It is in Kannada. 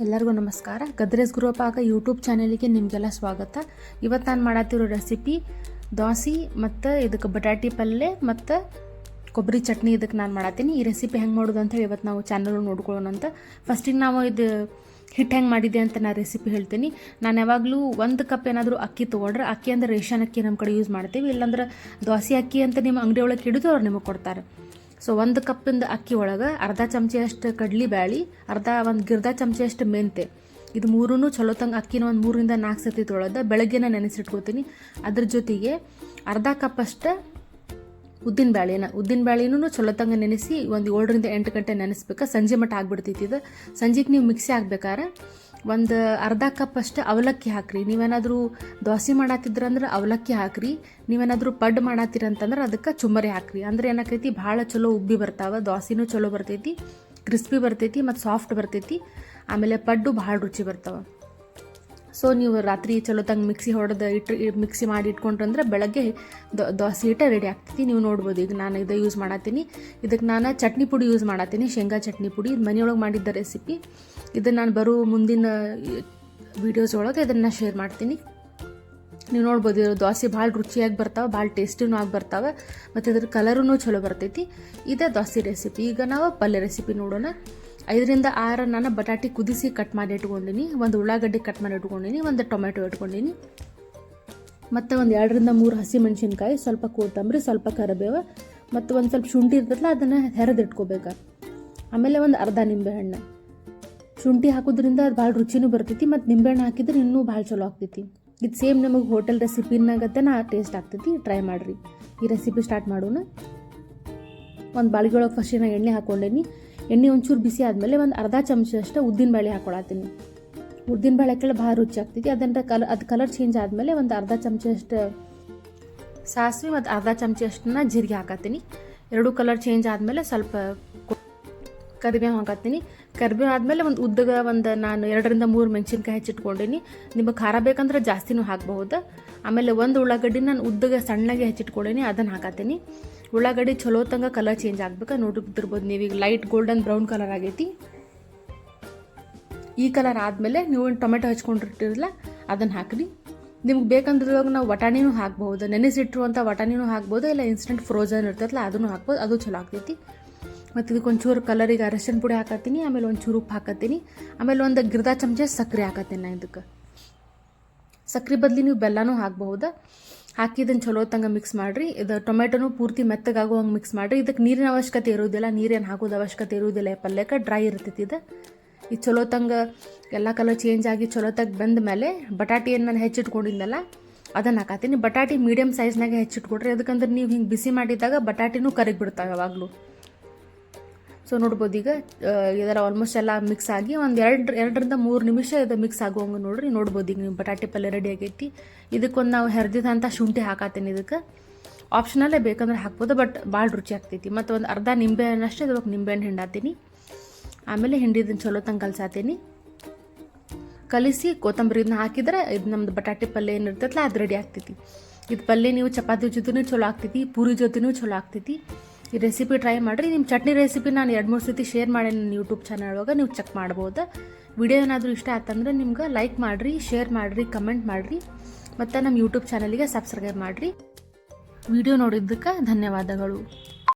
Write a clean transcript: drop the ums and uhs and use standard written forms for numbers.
ಎಲ್ಲರಿಗೂ ನಮಸ್ಕಾರ. ಗದ್ರೇಸ್ ಗುರುಪಾಕ ಯೂಟ್ಯೂಬ್ ಚಾನಲಿಗೆ ನಿಮಗೆಲ್ಲ ಸ್ವಾಗತ. ಇವತ್ತು ನಾನು ಮಾಡತ್ತಿರೋ ರೆಸಿಪಿ ದೋಸೆ ಮತ್ತು ಇದಕ್ಕೆ ಬಟಾಟಿ ಪಲ್ಯ ಮತ್ತು ಕೊಬ್ಬರಿ ಚಟ್ನಿ ಇದಕ್ಕೆ ನಾನು ಮಾಡತ್ತೀನಿ. ಈ ರೆಸಿಪಿ ಹೆಂಗೆ ಮಾಡೋದು ಅಂತೇಳಿ ಇವತ್ತು ನಾವು ಚಾನಲ್ ನೋಡ್ಕೊಳ್ಳೋಣ ಅಂತ. ಫಸ್ಟಿಗೆ ನಾವು ಇದು ಹಿಟ್ಟು ಹೆಂಗೆ ಮಾಡಿದೆ ಅಂತ ನಾನು ರೆಸಿಪಿ ಹೇಳ್ತೀನಿ. ನಾನು ಯಾವಾಗಲೂ 1 ಕಪ್ ಏನಾದರೂ ಅಕ್ಕಿ ತೊಗೊಂಡ್ರೆ, ಅಕ್ಕಿ ಅಂದರೆ ರೇಷನ್ ಅಕ್ಕಿ ನಮ್ಮ ಕಡೆ ಯೂಸ್ ಮಾಡ್ತೀವಿ, ಇಲ್ಲಾಂದ್ರೆ ದೋಸೆ ಅಕ್ಕಿ ಅಂತ ನಿಮ್ಮ ಅಂಗಡಿ ಒಳಗೆ ಹಿಡಿದು ಅವ್ರು ನಿಮಗೆ ಕೊಡ್ತಾರೆ. ಸೊ 1 ಕಪ್ಪಿಂದ ಅಕ್ಕಿ ಒಳಗೆ ಅರ್ಧ ಚಮಚೆಯಷ್ಟು ಕಡ್ಲಿ ಬ್ಯಾಳಿ, ಒಂದು ಗಿರ್ದ ಚಮಚೆಯಷ್ಟು ಮೆಂತೆ, ಇದು ಮೂರೂ ಚಲೋ ತಂಗ ಅಕ್ಕಿನ ಒಂದು 3 ರಿಂದ 4 ಸತಿ ತೊಳೆದ ಬೆಳಗ್ಗೆನ ನೆನೆಸಿಟ್ಕೋತೀನಿ. ಅದ್ರ ಜೊತೆಗೆ ಅರ್ಧ ಕಪ್ಪಷ್ಟು ಉದ್ದಿನ ಬ್ಯಾಳಿನೂ ಚಲೋ ತಂಗ ನೆನೆಸಿ ಒಂದು 7 ರಿಂದ 8 ಗಂಟೆ ನೆನೆಸ್ಬೇಕು. ಸಂಜೆ ಮಟ್ಟ ಆಗ್ಬಿಡ್ತೈತಿ ಇದು. ಸಂಜೆಗೆ ನೀವು ಮಿಕ್ಸಿ ಆಗ್ಬೇಕಾದ್ರೆ ಒಂದು ಅರ್ಧ ಕಪ್ ಅಷ್ಟು ಅವಲಕ್ಕಿ ಹಾಕ್ರಿ. ನೀವೇನಾದರೂ ದೋಸೆ ಮಾಡತ್ತಿದ್ರಂದ್ರೆ ಅವಲಕ್ಕಿ ಹಾಕ್ರಿ. ನೀವೇನಾದರೂ ಪಡ್ಡು ಮಾಡತ್ತೀರಂತಂದ್ರೆ ಅದಕ್ಕೆ ಚುಮ್ಮರಿ ಹಾಕ್ರಿ. ಅಂದ್ರೆ ಏನಾಕೈತಿ, ಭಾಳ ಚಲೋ ಉಬ್ಬಿ ಬರ್ತಾವೆ, ದೋಸೆನೂ ಚಲೋ ಬರ್ತೈತಿ, ಕ್ರಿಸ್ಪಿ ಬರ್ತೈತಿ ಮತ್ತು ಸಾಫ್ಟ್ ಬರ್ತೈತಿ. ಆಮೇಲೆ ಪಡ್ಡು ಭಾಳ ರುಚಿ ಬರ್ತಾವೆ. ಸೊ ನೀವು ರಾತ್ರಿ ಚಲೋ ತಂಗ ಮಿಕ್ಸಿ ಮಾಡಿ ಇಟ್ಕೊಂಡ್ರಂದ್ರೆ ಬೆಳಗ್ಗೆ ದೋಸೆ ಹಿಟ್ಟ ರೆಡಿ ಆಗ್ತೈತಿ. ನೀವು ನೋಡ್ಬೋದು. ಈಗ ನಾನು ಇದು ಯೂಸ್ ಮಾಡತ್ತೀನಿ. ಇದಕ್ಕೆ ನಾನು ಚಟ್ನಿ ಪುಡಿ ಯೂಸ್ ಮಾಡತ್ತೀನಿ, ಶೇಂಗಾ ಚಟ್ನಿ ಪುಡಿ. ಇದು ಮನೆಯೊಳಗೆ ಮಾಡಿದ್ದ ರೆಸಿಪಿ. ಇದನ್ನು ನಾನು ಬರೋ ಮುಂದಿನ ವೀಡಿಯೋಸ್ ಒಳಗೆ ಇದನ್ನು ಶೇರ್ ಮಾಡ್ತೀನಿ. ನೀವು ನೋಡ್ಬೋದು, ದೋಸೆ ಭಾಳ ರುಚಿಯಾಗಿ ಬರ್ತಾವೆ, ಭಾಳ ಟೇಸ್ಟಿನೂ ಆಗಿ ಬರ್ತಾವೆ, ಮತ್ತು ಇದ್ರ ಕಲರೂ ಚಲೋ ಬರ್ತೈತಿ. ಇದೇ ದೋಸೆ ರೆಸಿಪಿ. ಈಗ ನಾವು ಪಲ್ಯ ರೆಸಿಪಿ ನೋಡೋಣ. 5 ರಿಂದ 6 ನಾನು ಬಟಾಟಿ ಕುದಿಸಿ ಕಟ್ ಮಾಡಿ ಇಟ್ಕೊಂಡಿನಿ, ಒಂದು ಉಳ್ಳಾಗಡ್ಡಿ ಕಟ್ ಮಾಡಿ ಇಟ್ಕೊಂಡಿನಿ, ಒಂದು ಟೊಮೆಟೊ ಇಟ್ಕೊಂಡಿನಿ, ಮತ್ತು ಒಂದು 2 ರಿಂದ 3 ಹಸಿ ಮೆಣಸಿನ್ಕಾಯಿ, ಸ್ವಲ್ಪ ಕೊತ್ತಂಬರಿ, ಸ್ವಲ್ಪ ಕರಿಬೇವು, ಮತ್ತು ಒಂದು ಸ್ವಲ್ಪ ಶುಂಠಿ ಇರ್ತದಲ್ಲ ಅದನ್ನು ಹೆರೆದಿಟ್ಕೋಬೇಕು. ಆಮೇಲೆ ಒಂದು ಅರ್ಧ ನಿಂಬೆಹಣ್ಣು. ಶುಂಠಿ ಹಾಕೋದ್ರಿಂದ ಅದು ಭಾಳ ರುಚಿನೂ ಬರ್ತೈತಿ, ಮತ್ತು ನಿಂಬೆಹಣ್ಣು ಹಾಕಿದ್ರೆ ಇನ್ನೂ ಭಾಳ ಚಲೋ ಆಗ್ತೈತಿ. ಇದು ಸೇಮ್ ನಿಮಗೆ ಹೋಟೆಲ್ ರೆಸಿಪಿನಾಗತ್ತೇನ ಟೇಸ್ಟ್ ಆಗ್ತೈತಿ. ಟ್ರೈ ಮಾಡಿರಿ. ಈ ರೆಸಿಪಿ ಸ್ಟಾರ್ಟ್ ಮಾಡೋಣ. ಒಂದು ಬಾಳಿಗೆ ಒಳಗೆ ಫಸ್ಟ್ ನಾನು ಎಣ್ಣೆ ಹಾಕ್ಕೊಂಡೇನಿ. ಎಣ್ಣೆ ಒಂಚೂರು ಬಿಸಿ ಆದಮೇಲೆ ಒಂದು ಅರ್ಧ ಚಮಚಷ್ಟು ಉದ್ದಿನ ಬೇಳೆ ಹಾಕ್ಕೊಳತ್ತೀನಿ. ಉದ್ದಿನ ಬೇಳೆ ಹಾಕಿ ಭಾಳ ರುಚಿ ಆಗ್ತೈತಿ. ಅದು ಕಲರ್ ಚೇಂಜ್ ಆದಮೇಲೆ ಒಂದು ಅರ್ಧ ಚಮಚಷ್ಟು ಸಾಸಿವೆ ಮತ್ತು ಅರ್ಧ ಚಮಚಷ್ಟನ್ನ ಜೀರಿಗೆ ಹಾಕತ್ತೀನಿ. 2 ಕಲರ್ ಚೇಂಜ್ ಆದಮೇಲೆ ಸ್ವಲ್ಪ ಕರಿಬೇವು ಹಾಕತ್ತೀನಿ. ಕರಿಬೇವು ಆದಮೇಲೆ ಒಂದು ಉದ್ದಗ ನಾನು 2 ರಿಂದ 3 ಮೆಣಸಿನ್ಕಾಯಿ ಹೆಚ್ಚಿಟ್ಕೊಂಡೀನಿ. ನಿಮಗೆ ಖಾರ ಬೇಕಂದ್ರೆ ಜಾಸ್ತಿನೂ ಹಾಕಬಹುದು. ಆಮೇಲೆ ಒಂದು ಉಳ್ಳಾಗಡ್ಡಿ ನಾನು ಉದ್ದಗ ಸಣ್ಣಗೆ ಹೆಚ್ಚಿಟ್ಕೊಂಡೀನಿ, ಅದನ್ನು ಹಾಕತ್ತೀನಿ. ಉಳ್ಳಾಗಡ್ಡಿ ಚಲೋ ತಂಗ ಕಲರ್ ಚೇಂಜ್ ಆಗ್ಬೇಕು. ನೋಡಿರ್ಬೋದು ನೀವೀಗ ಲೈಟ್ ಗೋಲ್ಡನ್ ಬ್ರೌನ್ ಕಲರ್ ಆಗೈತಿ. ಈ ಕಲರ್ ಆದಮೇಲೆ ನೀವು ಟೊಮೆಟೊ ಹಚ್ಕೊಂಡಿರ್ತಿರಲ್ಲ ಅದನ್ನು ಹಾಕಿರಿ. ನಿಮ್ಗೆ ಬೇಕಂದ್ರದಾಗ ನಾವು ವಟಾಣಿನೂ ಹಾಕ್ಬಹುದು, ನೆನೆಸಿಟ್ಟಿರುವಂಥ ವಟಾಣಿನೂ ಹಾಕ್ಬೋದು, ಇಲ್ಲ ಇನ್ಸ್ಟೆಂಟ್ ಫ್ರೋಜನ್ ಇರ್ತೈತಲ್ಲ ಅದನ್ನು ಹಾಕ್ಬೋದು, ಅದು ಚಲೋ ಆಗ್ತೈತಿ. ಮತ್ತು ಇದಕ್ಕೆ ಒಂಚೂರು ಕಲರಿಗೆ ಅರಶಿನ ಪುಡಿ ಹಾಕತ್ತೀನಿ. ಆಮೇಲೆ ಒಂಚೂರು ಉಪ್ಪು ಹಾಕತ್ತೀನಿ. ಆಮೇಲೆ ಒಂದು ಗಿರ್ದ ಚಮಚ ಸಕ್ಕರೆ ಹಾಕತ್ತೀನಿ. ನಾನು ಇದಕ್ಕೆ ಸಕ್ಕರೆ ಬದಲಿ ನೀವು ಬೆಲ್ಲನೂ ಹಾಕ್ಬಹುದು. ಹಾಕಿ ಇದನ್ನು ಚಲೋ ತಂಗ ಮಿಕ್ಸ್ ಮಾಡಿರಿ. ಇದು ಟೊಮೆಟೊನೂ ಪೂರ್ತಿ ಮೆತ್ತಗಾಗೋ ಹಂಗೆ ಮಿಕ್ಸ್ ಮಾಡಿರಿ. ಇದಕ್ಕೆ ನೀರಿನ ಅವಶ್ಯಕತೆ ಇರೋದಿಲ್ಲ, ನೀರೇನು ಹಾಕೋದು ಅವಶ್ಯಕತೆ ಇರೋದಿಲ್ಲ. ಪಲ್ಯಕ್ಕೆ ಡ್ರೈ ಇರ್ತೈತಿ ಇದು ಚಲೋ ತಂಗ ಎಲ್ಲ ಕಲರ್ ಚೇಂಜ್ ಆಗಿ ಚಲೋ ತಂಗ ಬಂದ ಮೇಲೆ ಬಟಾಟಿ ಏನು ನಾನು ಹೆಚ್ಚಿಟ್ಕೊಂಡಿದ್ದಲ್ಲ ಅದನ್ನು ಹಾಕತ್ತೀನಿ. ಬಟಾಟಿ ಮೀಡಿಯಮ್ ಸೈಜ್ನಾಗೆ ಹೆಚ್ಚಿಟ್ಕೊಡ್ರಿ. ಅದಕ್ಕಂದ್ರೆ ನೀವು ಹಿಂಗೆ ಬಿಸಿ ಮಾಡಿದಾಗ ಬಟಾಟಿನೂ ಕರಗಿ ಬಿಡ್ತಾವೆ ಯಾವಾಗಲೂ. ಸೊ ನೋಡ್ಬೋದು ಈಗ ಇದೆಲ್ಲ ಆಲ್ಮೋಸ್ಟ್ ಎಲ್ಲ ಮಿಕ್ಸ್ ಆಗಿ ಒಂದು 2 ರಿಂದ 3 ನಿಮಿಷ ಇದು ಮಿಕ್ಸ್ ಆಗುವಂಗೆ ನೋಡ್ಬೋದು. ಈಗ ನೀವು ಬಟಾಟಿ ಪಲ್ಯ ರೆಡಿ ಆಗೈತಿ. ಇದಕ್ಕೊಂದು ನಾವು ಹೆರ್ದಿದಂಥ ಶುಂಠಿ ಹಾಕತ್ತೀನಿ. ಇದಕ್ಕೆ ಆಪ್ಷನಲ್ಲೇ ಬೇಕಂದ್ರೆ ಹಾಕ್ಬೋದು, ಬಟ್ ಭಾಳ ರುಚಿ ಆಗ್ತೈತಿ. ಮತ್ತು ಒಂದು ಅರ್ಧ ನಿಂಬೆಹಣ್ಣಷ್ಟೇ ಇದಕ್ಕೆ ನಿಂಬೆಹಣ್ಣು ಹಿಂಡಾತೀನಿ. ಆಮೇಲೆ ಹಿಂಡಿದನ್ನು ಚಲೋ ತಂಗ ಕಲಿಸಿ ಕೊತ್ತಂಬರಿನ ಹಾಕಿದ್ರೆ ಇದು ನಮ್ದು ಬಟಾಟಿ ಪಲ್ಯ ಏನಿರ್ತೈತಲ್ಲ ಅದು ರೆಡಿ ಆಗ್ತೈತಿ. ಇದು ಪಲ್ಯ ನೀವು ಚಪಾತಿ ಜೊತೆನೂ ಚಲೋ ಆಗ್ತೈತಿ, ಪೂರಿ ಜೊತೆನೂ ಚಲೋ ಆಗ್ತೈತಿ. ಈ ರೆಸಿಪಿ ಟ್ರೈ ಮಾಡಿರಿ. ನಿಮ್ಮ ಚಟ್ನಿ ರೆಸಿಪಿ ನಾನು 2-3 ಸತಿ ಶೇರ್ ಮಾಡಿ ನನ್ನ ಯೂಟ್ಯೂಬ್ ಚಾನಲ್ ಒಳಗೆ ನೀವು ಚೆಕ್ ಮಾಡ್ಬೋದು. ವಿಡಿಯೋ ಏನಾದರೂ ಇಷ್ಟ ಆಯ್ತಂದ್ರೆ ನಿಮ್ಗೆ ಲೈಕ್ ಮಾಡಿರಿ, ಶೇರ್ ಮಾಡಿರಿ, ಕಮೆಂಟ್ ಮಾಡಿರಿ, ಮತ್ತು ನಮ್ಮ ಯೂಟ್ಯೂಬ್ ಚಾನಲಿಗೆ ಸಬ್ಸ್ಕ್ರೈಬ್ ಮಾಡಿರಿ. ವಿಡಿಯೋ ನೋಡಿದ್ದಕ್ಕೆ ಧನ್ಯವಾದಗಳು.